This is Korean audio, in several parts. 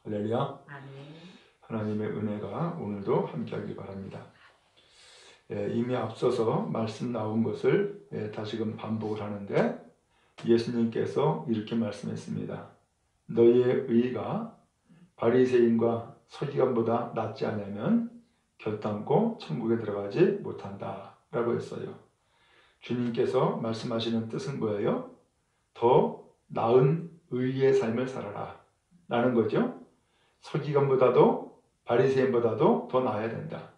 할렐루야. 아멘. 하나님의 은혜가 오늘도 함께하기 바랍니다. 이미 앞서서 말씀 나온 것을 다시금 반복을 하는데, 예수님께서 이렇게 말씀했습니다. 너희의 의가 바리새인과 서기관보다 낫지 않으면 결단코 천국에 들어가지 못한다 라고 했어요. 주님께서 말씀하시는 뜻은 뭐예요? 더 나은 의의 삶을 살아라 라는 거죠. 서기관보다도 바리새인보다도 더 나아야 된다.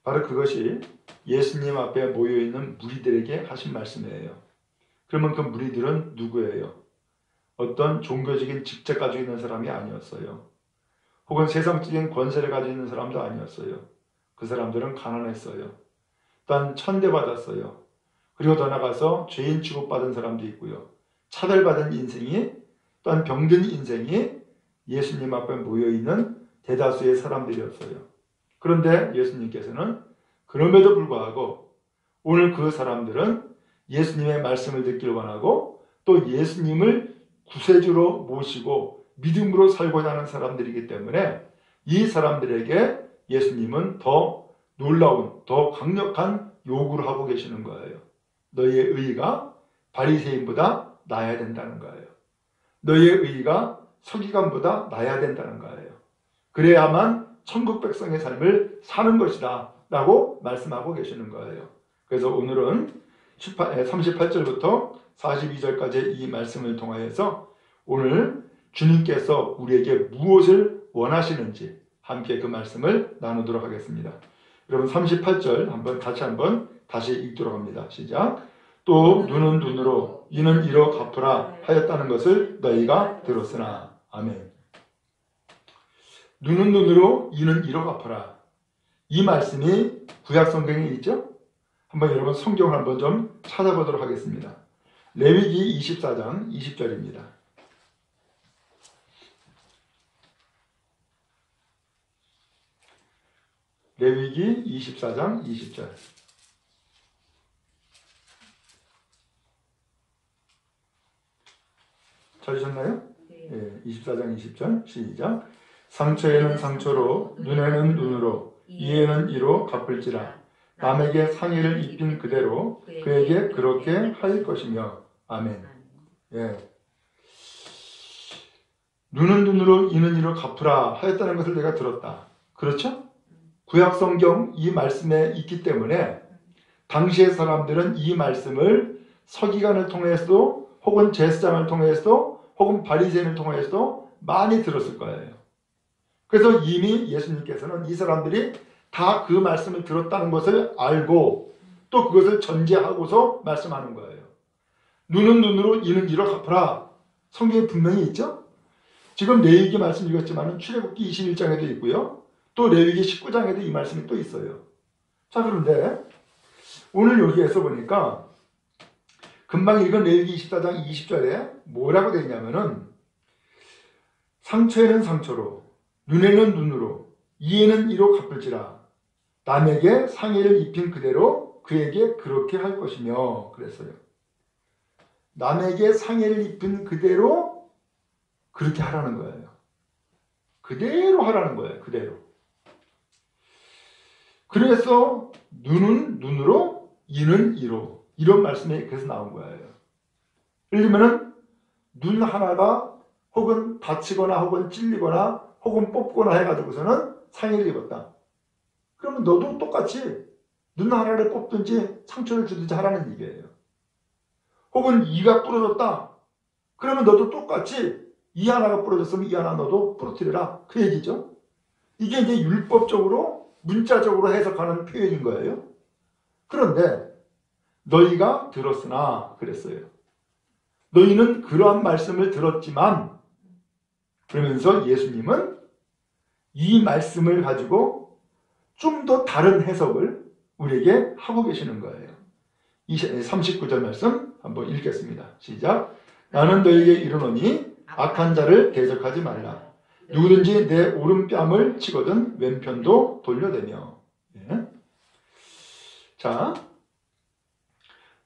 바로 그것이 예수님 앞에 모여있는 무리들에게 하신 말씀이에요. 그러면 그 무리들은 누구예요? 어떤 종교적인 직책 가지고 있는 사람이 아니었어요. 혹은 세상적인 권세를 가지고 있는 사람도 아니었어요. 그 사람들은 가난했어요. 또한 천대받았어요. 그리고 더 나아가서 죄인 취급받은 사람도 있고요. 차별받은 인생이, 또한 병든 인생이 예수님 앞에 모여있는 대다수의 사람들이었어요. 그런데 예수님께서는 그럼에도 불구하고 오늘 그 사람들은 예수님의 말씀을 듣기를 원하고 또 예수님을 구세주로 모시고 믿음으로 살고자 하는 사람들이기 때문에 이 사람들에게 예수님은 더 놀라운, 더 강력한 요구를 하고 계시는 거예요. 너희의 의가 바리새인보다 나아야 된다는 거예요. 너희의 의가 서기관보다 나아야 된다는 거예요. 그래야만 천국 백성의 삶을 사는 것이다 라고 말씀하고 계시는 거예요. 그래서 오늘은 38절부터 42절까지 이 말씀을 통하여서 오늘 주님께서 우리에게 무엇을 원하시는지 함께 그 말씀을 나누도록 하겠습니다. 여러분 38절 다시 읽도록 합니다. 시작. 또 눈은 눈으로 이는 이로 갚으라 하였다는 것을 너희가 들었으나. 아멘. 눈은 눈으로 이는 이로 갚으라. 이 말씀이 구약 성경에 있죠? 한번 여러분 성경을 한번 좀 찾아보도록 하겠습니다. 레위기 24장 20절입니다. 레위기 24장 20절. 찾으셨나요? 네. 24장 20절 시작. 상처에는 상처로 눈에는 눈으로 이에는 이로 갚을지라. 남에게 상의를 입힌 그대로 그에게 그렇게 할 것이며. 아멘. 예. 눈은 눈으로 이는 이로 갚으라 하였다는 것을 내가 들었다. 그렇죠? 구약 성경 이 말씀에 있기 때문에 당시의 사람들은 이 말씀을 서기관을 통해서도 혹은 제사장을 통해서도 혹은 바리새인을 통해서도 많이 들었을 거예요. 그래서 이미 예수님께서는 이 사람들이 다 그 말씀을 들었다는 것을 알고 또 그것을 전제하고서 말씀하는 거예요. 눈은 눈으로 이는 이로 갚으라. 성경에 분명히 있죠? 지금 레위기 말씀 읽었지만 출애굽기 21장에도 있고요. 또 레위기 19장에도 이 말씀이 또 있어요. 자, 그런데 오늘 여기에서 보니까 금방 읽은 레위기 24장 20절에 뭐라고 되어 있냐면은 상처에는 상처로 눈에는 눈으로 이에는 이로 갚을지라. 남에게 상의를 입힌 그대로 그에게 그렇게 할 것이며 그랬어요. 남에게 상의를 입힌 그대로 그렇게 하라는 거예요. 그대로 하라는 거예요. 그대로. 그래서 눈은 눈으로 이는 이로 이런 말씀이 그래서 나온 거예요. 예를 들면 눈 하나가 혹은 다치거나 혹은 찔리거나 혹은 뽑거나 해가지고서는 상해를 입었다. 그러면 너도 똑같이 눈 하나를 뽑든지 상처를 주든지 하라는 얘기예요. 혹은 이가 부러졌다. 그러면 너도 똑같이 이 하나가 부러졌으면 이 하나 너도 부러뜨려라. 그 얘기죠. 이게 이제 율법적으로 문자적으로 해석하는 표현인 거예요. 그런데 너희가 들었으나 그랬어요. 너희는 그러한 말씀을 들었지만 그러면서 예수님은 이 말씀을 가지고 좀 더 다른 해석을 우리에게 하고 계시는 거예요. 39절 말씀 한번 읽겠습니다. 시작. 나는 너희에게 이르노니 악한 자를 대적하지 말라. 누구든지 내 오른뺨을 치거든 왼편도 돌려대며. 예. 자,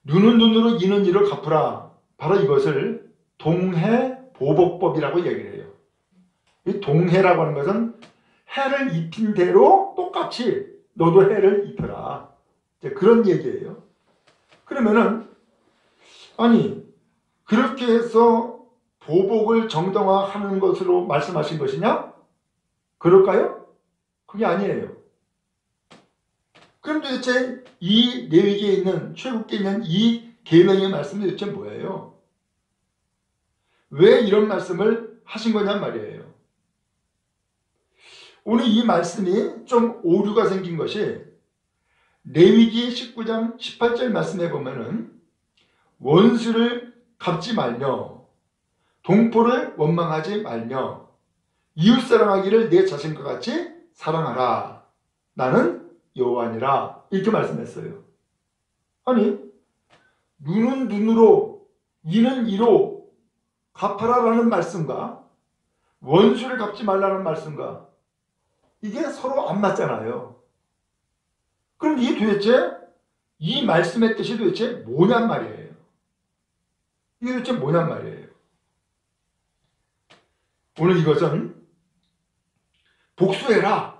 눈은 눈으로 이는 이로 갚으라. 바로 이것을 동해보복법이라고 얘기를 해요. 이 동해라고 하는 것은 해를 입힌 대로 똑같이 너도 해를 입혀라. 이제 그런 얘기예요. 그러면은 아니 그렇게 해서 보복을 정당화하는 것으로 말씀하신 것이냐? 그럴까요? 그게 아니에요. 그럼 도대체 이 레위기에 있는 출애굽기에 있는 이 계명의 말씀이 도대체 뭐예요? 왜 이런 말씀을 하신 거냔 말이에요. 오늘 이 말씀이 좀 오류가 생긴 것이 레위기 19장 18절 말씀에 보면은 원수를 갚지 말며 동포를 원망하지 말며 이웃사랑하기를 내 자신과 같이 사랑하라. 나는 여호와니라. 이렇게 말씀했어요. 아니 눈은 눈으로 이는 이로 갚아라라는 말씀과 원수를 갚지 말라는 말씀과 이게 서로 안 맞잖아요. 그럼 이게 도대체 이 말씀의 뜻이 도대체 뭐냔 말이에요. 이게 도대체 뭐냔 말이에요. 오늘 이것은 복수해라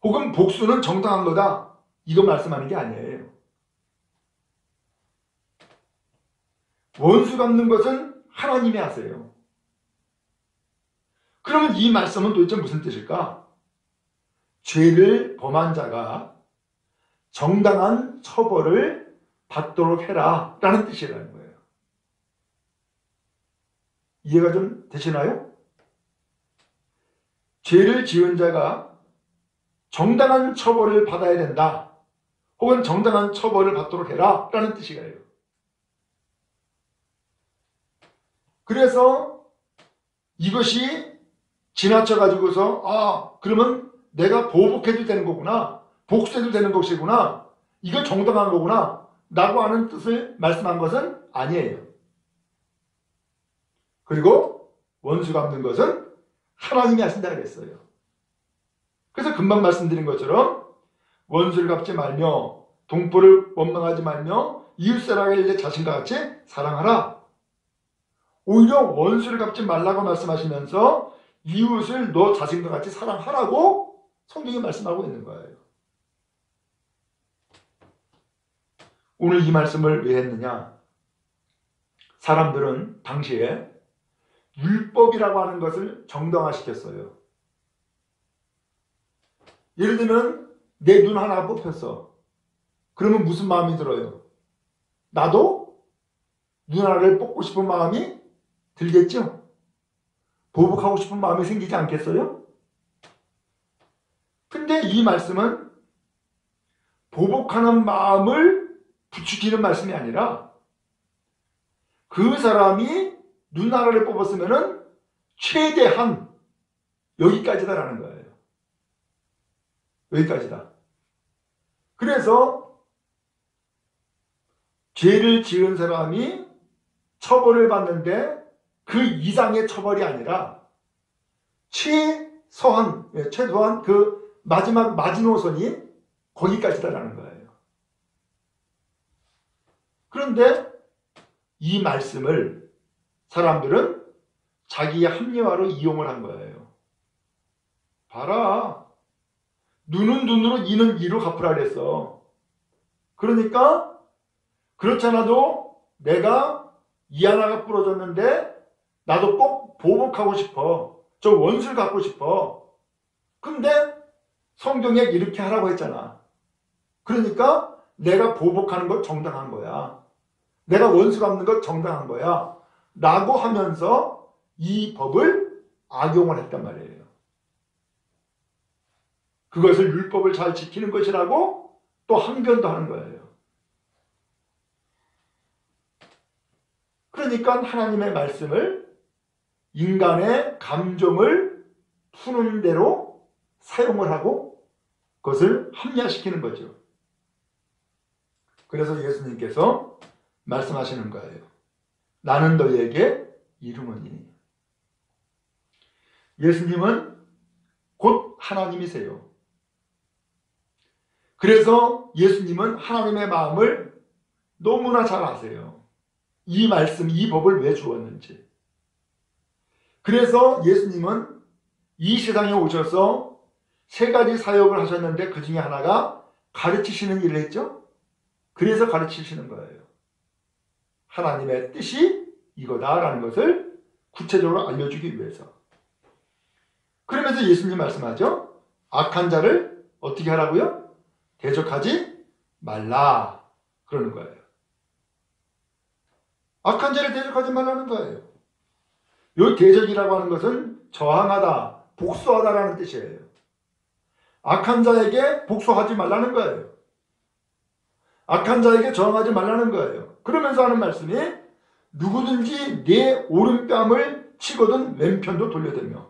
혹은 복수는 정당한 거다 이거 말씀하는 게 아니에요. 원수 갚는 것은 하나님이 하세요. 그러면 이 말씀은 도대체 무슨 뜻일까? 죄를 범한 자가 정당한 처벌을 받도록 해라 라는 뜻이라는 거예요. 이해가 좀 되시나요? 죄를 지은 자가 정당한 처벌을 받아야 된다 혹은 정당한 처벌을 받도록 해라 라는 뜻이에요. 그래서 이것이 지나쳐 가지고서 그러면 내가 보복해도 되는 거구나 복수해도 되는 것이구나 이거 정당한 거구나 라고 하는 뜻을 말씀한 것은 아니에요. 그리고 원수 갚는 것은 하나님이 하신다 그랬어요. 그래서 금방 말씀드린 것처럼 원수를 갚지 말며 동포를 원망하지 말며 이웃사랑을 내 자신과 같이 사랑하라. 오히려 원수를 갚지 말라고 말씀하시면서 이웃을 너 자신과 같이 사랑하라고 성경이 말씀하고 있는 거예요. 오늘 이 말씀을 왜 했느냐? 사람들은 당시에 율법이라고 하는 것을 정당화시켰어요. 예를 들면 내 눈 하나가 뽑혔어. 그러면 무슨 마음이 들어요? 나도 눈 하나를 뽑고 싶은 마음이 들겠죠? 보복하고 싶은 마음이 생기지 않겠어요? 근데 이 말씀은 보복하는 마음을 부추기는 말씀이 아니라 그 사람이 눈 하나를 뽑았으면 최대한 여기까지다라는 거예요. 여기까지다. 그래서 죄를 지은 사람이 처벌을 받는데 그 이상의 처벌이 아니라 최소한 그 마지막 마지노선이 거기까지다라는 거예요. 그런데 이 말씀을 사람들은 자기의 합리화로 이용을 한 거예요. 봐라. 눈은 눈으로 이는 이로 갚으라 그랬어. 그러니까 그렇잖아도 내가 이 하나가 부러졌는데 나도 꼭 보복하고 싶어. 저 원수를 갚고 싶어. 근데 성경에 이렇게 하라고 했잖아. 그러니까 내가 보복하는 것 정당한 거야. 내가 원수 갚는 것 정당한 거야. 라고 하면서 이 법을 악용을 했단 말이에요. 그것을 율법을 잘 지키는 것이라고 또 항변도 하는 거예요. 그러니까 하나님의 말씀을 인간의 감정을 푸는 대로 사용을 하고 그것을 합리화시키는 거죠. 그래서 예수님께서 말씀하시는 거예요. 나는 너희에게 이르노니. 예수님은 곧 하나님이세요. 그래서 예수님은 하나님의 마음을 너무나 잘 아세요. 이 말씀, 이 법을 왜 주었는지. 그래서 예수님은 이 세상에 오셔서 세 가지 사역을 하셨는데 그 중에 하나가 가르치시는 일을 했죠. 그래서 가르치시는 거예요. 하나님의 뜻이 이거다라는 것을 구체적으로 알려주기 위해서. 그러면서 예수님 말씀하죠. 악한 자를 어떻게 하라고요? 대적하지 말라. 그러는 거예요. 악한 자를 대적하지 말라는 거예요. 이 대적이라고 하는 것은 저항하다, 복수하다라는 뜻이에요. 악한 자에게 복수하지 말라는 거예요. 악한 자에게 저항하지 말라는 거예요. 그러면서 하는 말씀이 누구든지 내 오른뺨을 치거든 왼편도 돌려대며.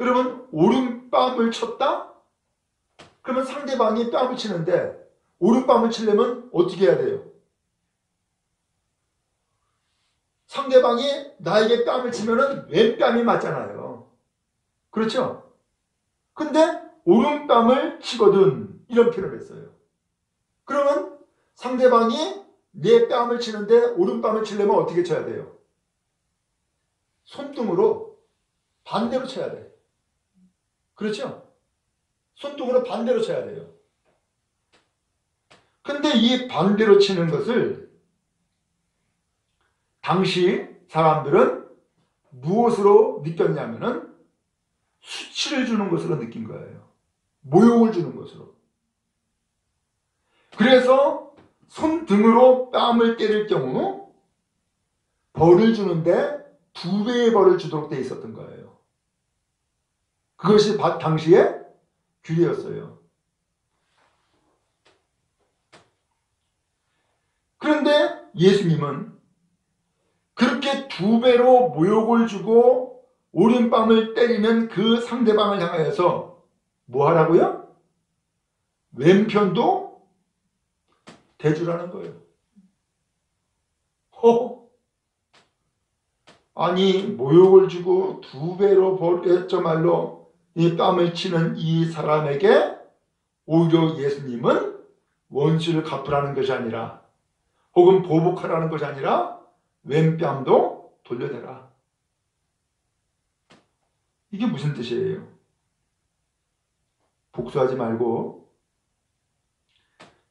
여러분, 오른뺨을 쳤다? 그러면 상대방이 뺨을 치는데 오른뺨을 치려면 어떻게 해야 돼요? 상대방이 나에게 뺨을 치면은 왼뺨이 맞잖아요. 그렇죠? 근데 오른뺨을 치거든 이런 표현을 했어요. 그러면 상대방이 내 뺨을 치는데 오른뺨을 치려면 어떻게 쳐야 돼요? 손등으로 반대로 쳐야 돼. 그렇죠? 손등으로 반대로 쳐야 돼요. 근데 이 반대로 치는 것을 당시 사람들은 무엇으로 느꼈냐면은 수치를 주는 것으로 느낀 거예요. 모욕을 주는 것으로. 그래서 손등으로 뺨을 때릴 경우 벌을 주는데 2배의 벌을 주도록 돼 있었던 거예요. 그것이 당시의 규례였어요. 그런데 예수님은 그렇게 2배로 모욕을 주고 오른뺨을 때리는 그 상대방을 향하여서 뭐 하라고요? 왼편도 대주라는 거예요. 아니, 모욕을 주고 2배로 벌했저말로 이 뺨을 치는 이 사람에게 오히려 예수님은 원수를 갚으라는 것이 아니라 혹은 보복하라는 것이 아니라 왼뺨도 돌려대라. 이게 무슨 뜻이에요? 복수하지 말고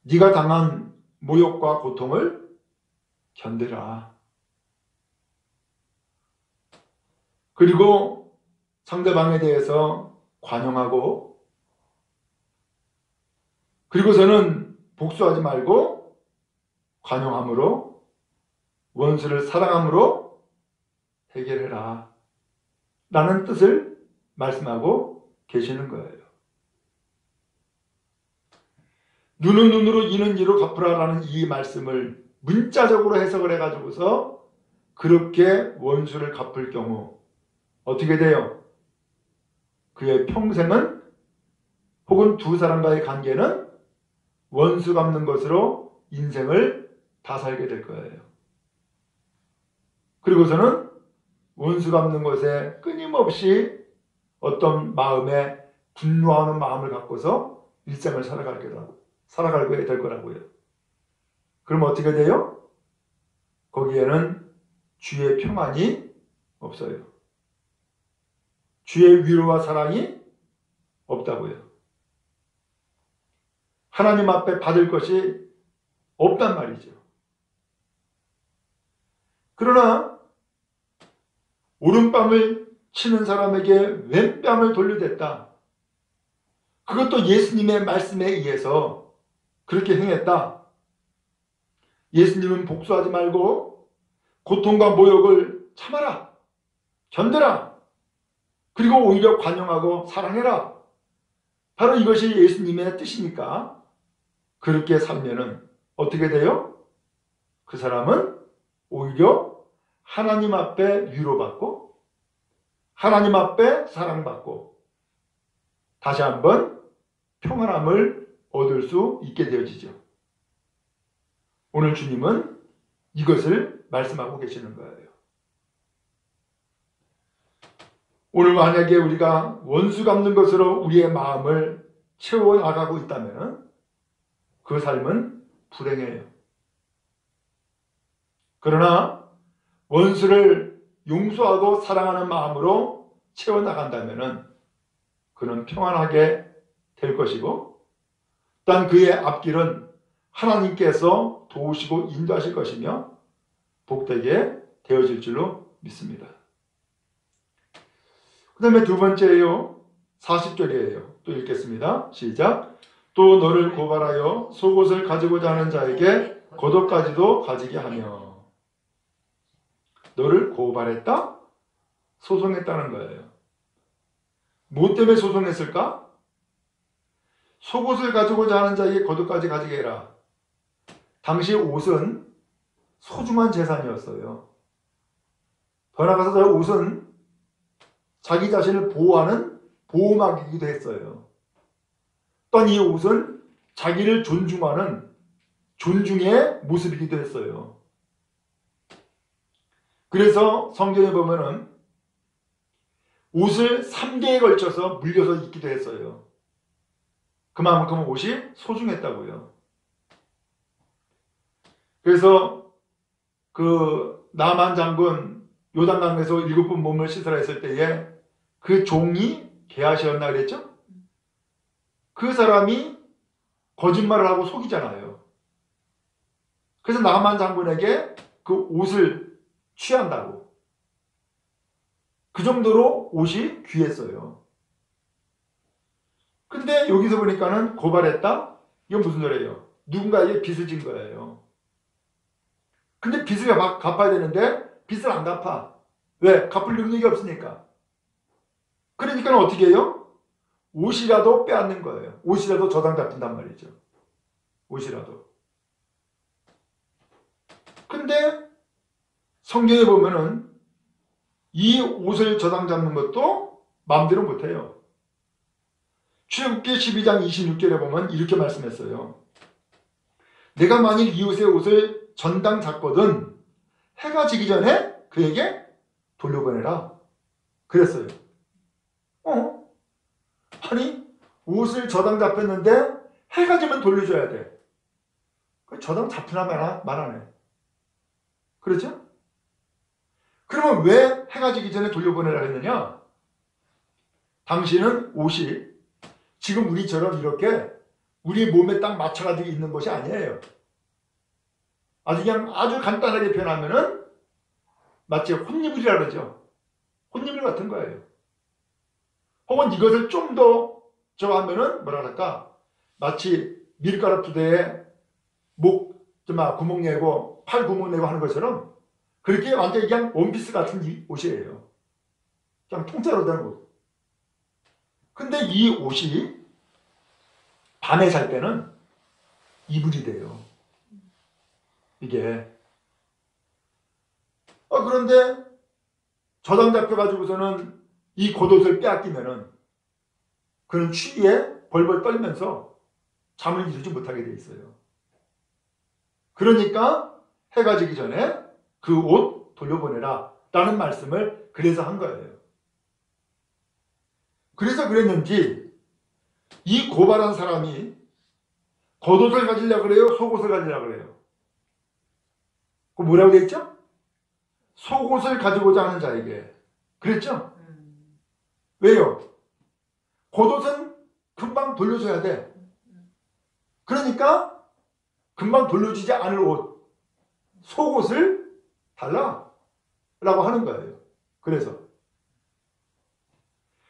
네가 당한 모욕과 고통을 견디라. 그리고 상대방에 대해서 관용하고 그리고서는 복수하지 말고 관용함으로 원수를 사랑함으로 해결해라 라는 뜻을 말씀하고 계시는 거예요. 눈은 눈으로 이는 이로 갚으라라는 이 말씀을 문자적으로 해석을 해가지고서 그렇게 원수를 갚을 경우 어떻게 돼요? 그의 평생은 혹은 두 사람과의 관계는 원수 갚는 것으로 인생을 다 살게 될 거예요. 그리고서는 원수 갚는 것에 끊임없이 어떤 마음에 분노하는 마음을 갖고서 일생을 살아가게 될 거라고요. 그럼 어떻게 돼요? 거기에는 주의 평안이 없어요. 주의 위로와 사랑이 없다고요. 하나님 앞에 받을 것이 없단 말이죠. 그러나 오른뺨을 치는 사람에게 왼뺨을 돌려댔다. 그것도 예수님의 말씀에 의해서 그렇게 행했다. 예수님은 복수하지 말고 고통과 모욕을 참아라. 견뎌라. 그리고 오히려 관용하고 사랑해라. 바로 이것이 예수님의 뜻이니까 그렇게 살면은 어떻게 돼요? 그 사람은 오히려 하나님 앞에 위로받고 하나님 앞에 사랑받고 다시 한번 평안함을 얻을 수 있게 되어지죠. 오늘 주님은 이것을 말씀하고 계시는 거예요. 오늘 만약에 우리가 원수 갚는 것으로 우리의 마음을 채워나가고 있다면 그 삶은 불행해요. 그러나 원수를 용서하고 사랑하는 마음으로 채워나간다면 그는 평안하게 될 것이고, 또한 그의 앞길은 하나님께서 도우시고 인도하실 것이며 복되게 되어질 줄로 믿습니다. 그 다음에 두 번째예요. 40절이에요. 또 읽겠습니다. 시작. 또 너를 고발하여 속옷을 가지고자 하는 자에게 겉옷까지도 가지게 하며. 너를 고발했다? 소송했다는 거예요. 뭐 때문에 소송했을까? 속옷을 가지고자 하는 자에게 겉옷까지 가지게 해라. 당시 옷은 소중한 재산이었어요. 더 나아가서 저 옷은 자기 자신을 보호하는 보호막이기도 했어요. 또한 이 옷은 자기를 존중하는 존중의 모습이기도 했어요. 그래서 성경에 보면은 옷을 3개에 걸쳐서 물려서 입기도 했어요. 그만큼 옷이 소중했다고요. 그래서 그 나만 장군 요단강에서 7번 몸을 씻으라 했을 때에 그 종이 게하시였나 그랬죠? 그 사람이 거짓말을 하고 속이잖아요. 그래서 나만 장군에게 그 옷을 취한다고. 그 정도로 옷이 귀했어요. 근데 여기서 보니까는 고발했다? 이건 무슨 소리예요? 누군가에게 빚을 진 거예요. 근데 빚을 갚아야 되는데 빚을 안 갚아. 왜? 갚을 능력이 없으니까. 그러니까 어떻게 해요? 옷이라도 빼앗는 거예요. 옷이라도 저당 잡힌단 말이죠. 옷이라도. 근데 성경에 보면은 이 옷을 저당 잡는 것도 마음대로 못해요. 출애굽기 12장 26절에 보면 이렇게 말씀했어요. 내가 만일 이웃의 옷을 전당 잡거든 해가 지기 전에 그에게 돌려보내라. 그랬어요. 아니 옷을 저당 잡혔는데 해가 지면 돌려줘야 돼. 저당 잡히나 말하네. 그렇죠? 그러면 왜 해가 지기 전에 돌려보내라 했느냐? 당신은 옷이 지금 우리처럼 이렇게 우리 몸에 딱 맞춰가지고 있는 것이 아니에요. 아주 간단하게 표현하면은 마치 혼입을이라 그러죠. 혼입을 같은 거예요. 혹은 이것을 좀 더 저거 하면은 뭐라 그럴까? 마치 밀가루 부대에 구멍 내고 팔 구멍 내고 하는 것처럼 그렇게 완전히 그냥 원피스 같은 옷이에요. 그냥 통째로 된 옷. 근데 이 옷이 밤에 잘 때는 이불이 돼요. 이게. 그런데 저당 잡혀가지고서는 이 겉옷을 빼앗기면은 그는 추위에 벌벌 떨면서 잠을 이루지 못하게 돼 있어요. 그러니까 해가 지기 전에 그 옷 돌려보내라 라는 말씀을 그래서 한 거예요. 그래서 그랬는지 이 고발한 사람이 겉옷을 가지려고 그래요? 속옷을 가지려고 그래요? 그 뭐라고 돼 있죠? 속옷을 가지고자 하는 자에게. 그랬죠? 왜요? 겉옷은 금방 돌려줘야 돼. 그러니까 금방 돌려주지 않을 옷, 속옷을 달라 라고 하는 거예요. 그래서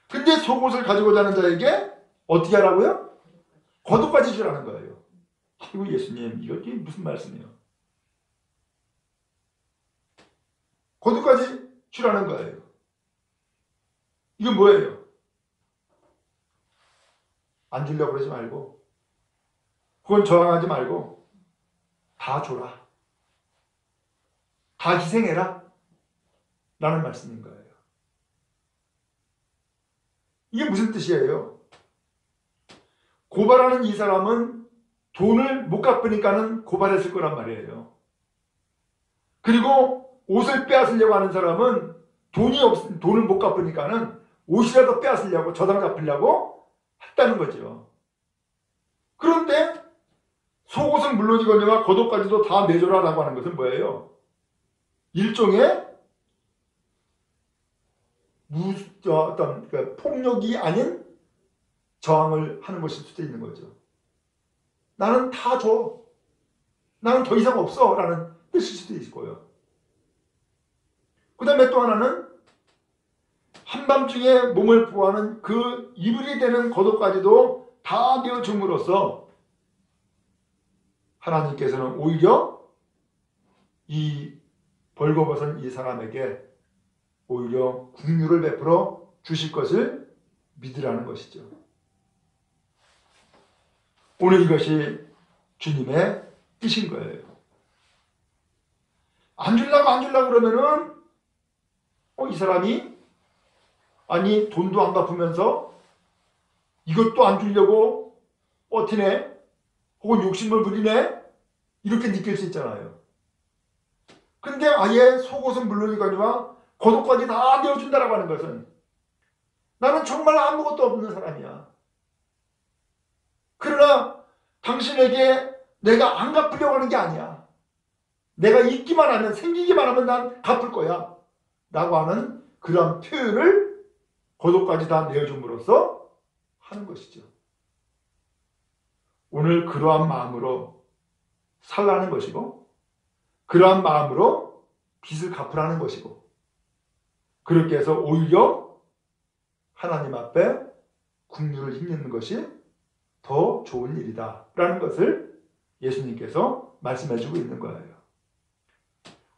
근데 속옷을 가지고자 하는 자에게 어떻게 하라고요? 겉옷까지 주라는 거예요. 아이고 예수님 이게 무슨 말씀이에요? 겉옷까지 주라는 거예요. 이건 뭐예요? 안 주려고 그러지 말고 그건 저항하지 말고 다 줘라. 다 희생해라. 라는 말씀인 거예요. 이게 무슨 뜻이에요? 고발하는 이 사람은 돈을 못 갚으니까는 고발했을 거란 말이에요. 그리고 옷을 빼앗으려고 하는 사람은 돈을 못 갚으니까는 옷이라도 빼앗으려고 저당 잡으려고 했다는 거죠. 그런데 속옷은 물론이거니와 겉옷까지도 다 내줘라라고 하는 것은 뭐예요? 일종의 어떤 폭력이 아닌 저항을 하는 것일 수도 있는 거죠. 나는 다 줘. 나는 더 이상 없어. 라는 뜻일 수도 있고요. 그 다음에 또 하나는 한밤중에 몸을 보호하는 그 이불이 되는 겉옷까지도 다 내어줌으로써 하나님께서는 오히려 이 벌거벗은 이 사람에게 오히려 긍휼을 베풀어 주실 것을 믿으라는 것이죠. 오늘 이것이 주님의 뜻인 거예요. 안 주려고 그러면은 이 사람이 아니 돈도 안 갚으면서 이것도 안 주려고 버티네 혹은 욕심을 부리네 이렇게 느낄 수 있잖아요. 근데 아예 속옷은 물론이거니와 겉옷까지 다 내어준다라고 하는 것은 나는 정말 아무것도 없는 사람이야. 그러나 당신에게 내가 안 갚으려고 하는 게 아니야. 내가 있기만 하면 생기기만 하면 난 갚을 거야. 라고 하는 그런 표현을 겉옷까지 다 내어줌으로써 하는 것이죠. 오늘 그러한 마음으로 살라는 것이고 그러한 마음으로 빚을 갚으라는 것이고 그렇게 해서 오히려 하나님 앞에 긍휼을 힘입는 것이 더 좋은 일이다 라는 것을 예수님께서 말씀해 주고 있는 거예요.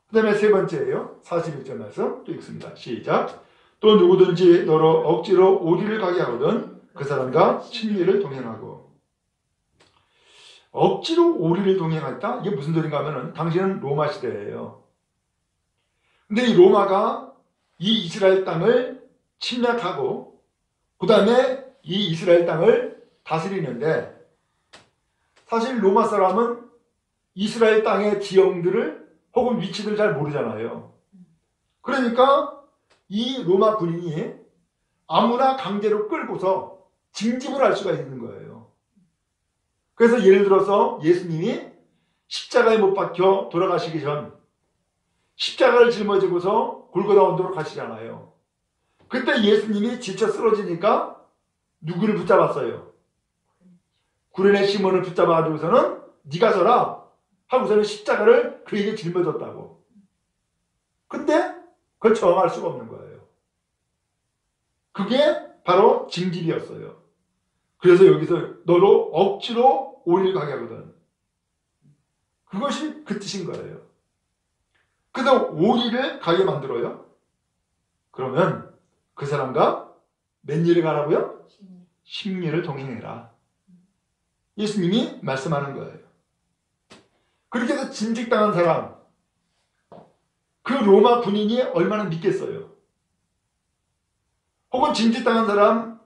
그 다음에 세 번째예요. 41절 말씀 또 읽습니다. 시작. 또 누구든지 너로 억지로 오리를 가게 하거든 그 사람과 친밀을 동행하고. 억지로 오리를 동행했다? 이게 무슨 소린가 하면은 당시는 로마 시대예요. 근데 이 로마가 이 이스라엘 땅을 침략하고 그 다음에 이 이스라엘 땅을 다스리는데 사실 로마 사람은 이스라엘 땅의 지형들을 혹은 위치들을 잘 모르잖아요. 그러니까 이 로마 군인이 아무나 강제로 끌고서 징집을 할 수가 있는 거예요. 그래서 예를 들어서 예수님이 십자가에 못 박혀 돌아가시기 전 십자가를 짊어지고서 골고다 언덕으로 가시잖아요. 그때 예수님이 지쳐 쓰러지니까 누구를 붙잡았어요? 구레네 시몬을 붙잡아가지고서는 네가 서라 하고서는 십자가를 그에게 짊어졌다고. 근데 그걸 저항할 수가 없는 거예요. 그게 바로 징집이었어요. 그래서 여기서 너로 억지로 오리를 가게 하거든. 그것이 그 뜻인 거예요. 그래서 오리를 가게 만들어요. 그러면 그 사람과 몇 리를 가라고요? 10리를 동행해라. 예수님이 말씀하는 거예요. 그렇게 해서 징집당한 사람, 그 로마 군인이 얼마나 믿겠어요? 혹은 징집당한 사람,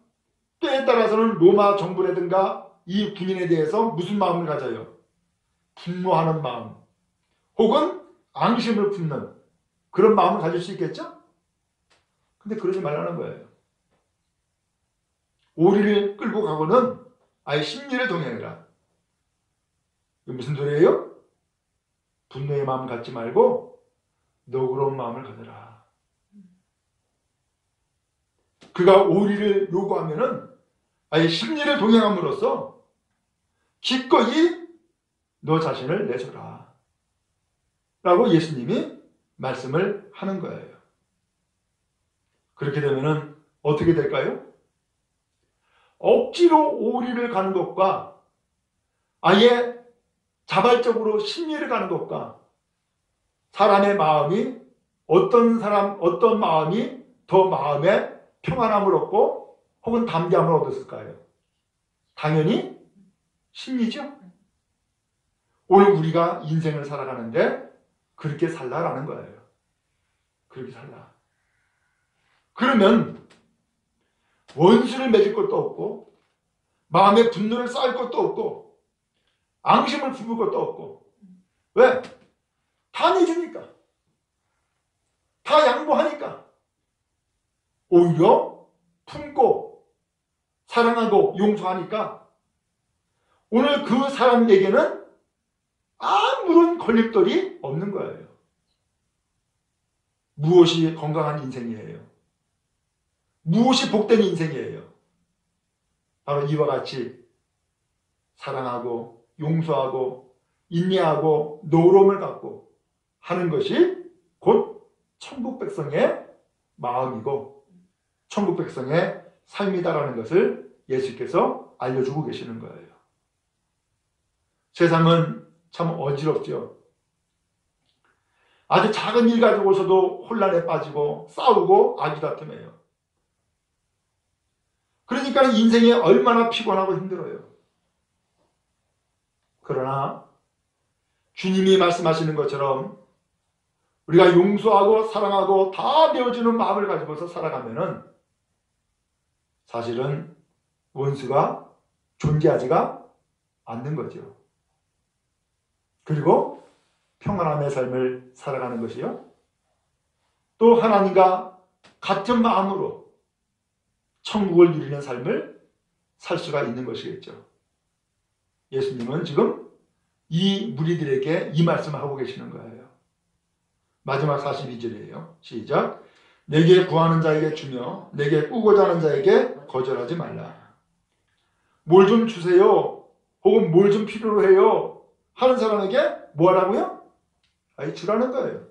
때에 따라서는 로마 정부라든가 이 군인에 대해서 무슨 마음을 가져요? 분노하는 마음, 혹은 앙심을 품는 그런 마음을 가질 수 있겠죠? 근데 그러지 말라는 거예요. 오리를 끌고 가고는 아예 10리를 동행해라. 이게 무슨 소리예요? 분노의 마음 갖지 말고 너그러운 마음을 가져라. 그가 오리를 요구하면은 아예 10리를 동행함으로써 기꺼이 너 자신을 내줘라. 라고 예수님이 말씀을 하는 거예요. 그렇게 되면은 어떻게 될까요? 억지로 오리를 가는 것과 아예 자발적으로 10리를 가는 것과 사람의 마음이 어떤 마음이 더 마음에 평안함을 얻고 혹은 담대함을 얻었을까요? 당연히 10리죠. 오늘 우리가 인생을 살아가는데 그렇게 살라라는 거예요. 그렇게 살라. 그러면 원수를 맺을 것도 없고 마음에 분노를 쌓을 것도 없고 앙심을 품을 것도 없고. 왜? 다 내주니까. 다 양보하니까. 오히려 품고 사랑하고 용서하니까 오늘 그 사람에게는 아무런 걸림돌이 없는 거예요. 무엇이 건강한 인생이에요? 무엇이 복된 인생이에요? 바로 이와 같이 사랑하고 용서하고 인내하고 노름을 갖고 하는 것이 곧 천국 백성의 마음이고 천국 백성의 삶이다라는 것을 예수께서 알려주고 계시는 거예요. 세상은 참 어지럽죠. 아주 작은 일 가지고서도 혼란에 빠지고 싸우고 아기다툼해요. 그러니까 인생이 얼마나 피곤하고 힘들어요. 그러나 주님이 말씀하시는 것처럼 우리가 용서하고 사랑하고 다 내어주는 마음을 가지고서 살아가면은 사실은 원수가 존재하지가 않는 거죠. 그리고 평안함의 삶을 살아가는 것이요. 또 하나님과 같은 마음으로 천국을 누리는 삶을 살 수가 있는 것이겠죠. 예수님은 지금 이 무리들에게 이 말씀을 하고 계시는 거예요. 마지막 42절이에요. 시작. 내게 구하는 자에게 주며 내게 꾸고자 하는 자에게 거절하지 말라. 뭘 좀 주세요. 혹은 뭘 좀 필요로 해요. 하는 사람에게 뭐 하라고요? 아니, 주라는 거예요.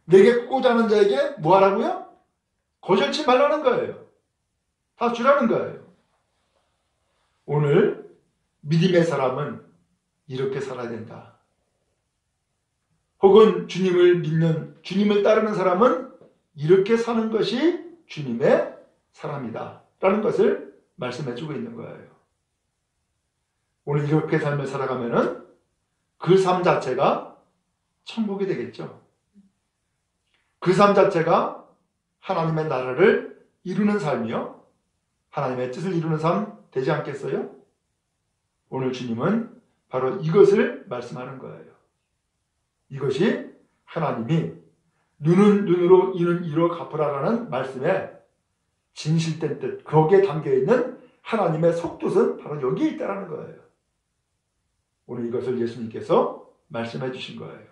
내게 꾸고자 하는 자에게 뭐 하라고요? 거절치 말라는 거예요. 다 주라는 거예요. 오늘 믿음의 사람은 이렇게 살아야 된다. 혹은 주님을 믿는, 주님을 따르는 사람은 이렇게 사는 것이 주님의 사람이다 라는 것을 말씀해 주고 있는 거예요. 오늘 이렇게 삶을 살아가면은 그 삶 자체가 천국이 되겠죠. 그 삶 자체가 하나님의 나라를 이루는 삶이요. 하나님의 뜻을 이루는 삶 되지 않겠어요? 오늘 주님은 바로 이것을 말씀하는 거예요. 이것이 하나님이 눈은 눈으로 이는 이로 갚으라라는 말씀에 진실된 뜻, 거기에 담겨있는 하나님의 속뜻은 바로 여기에 있다는 거예요. 오늘 이것을 예수님께서 말씀해 주신 거예요.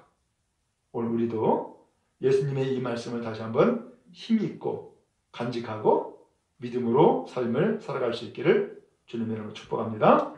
오늘 우리도 예수님의 이 말씀을 다시 한번 힘있고 간직하고 믿음으로 삶을 살아갈 수 있기를 주님의 이름으로 축복합니다.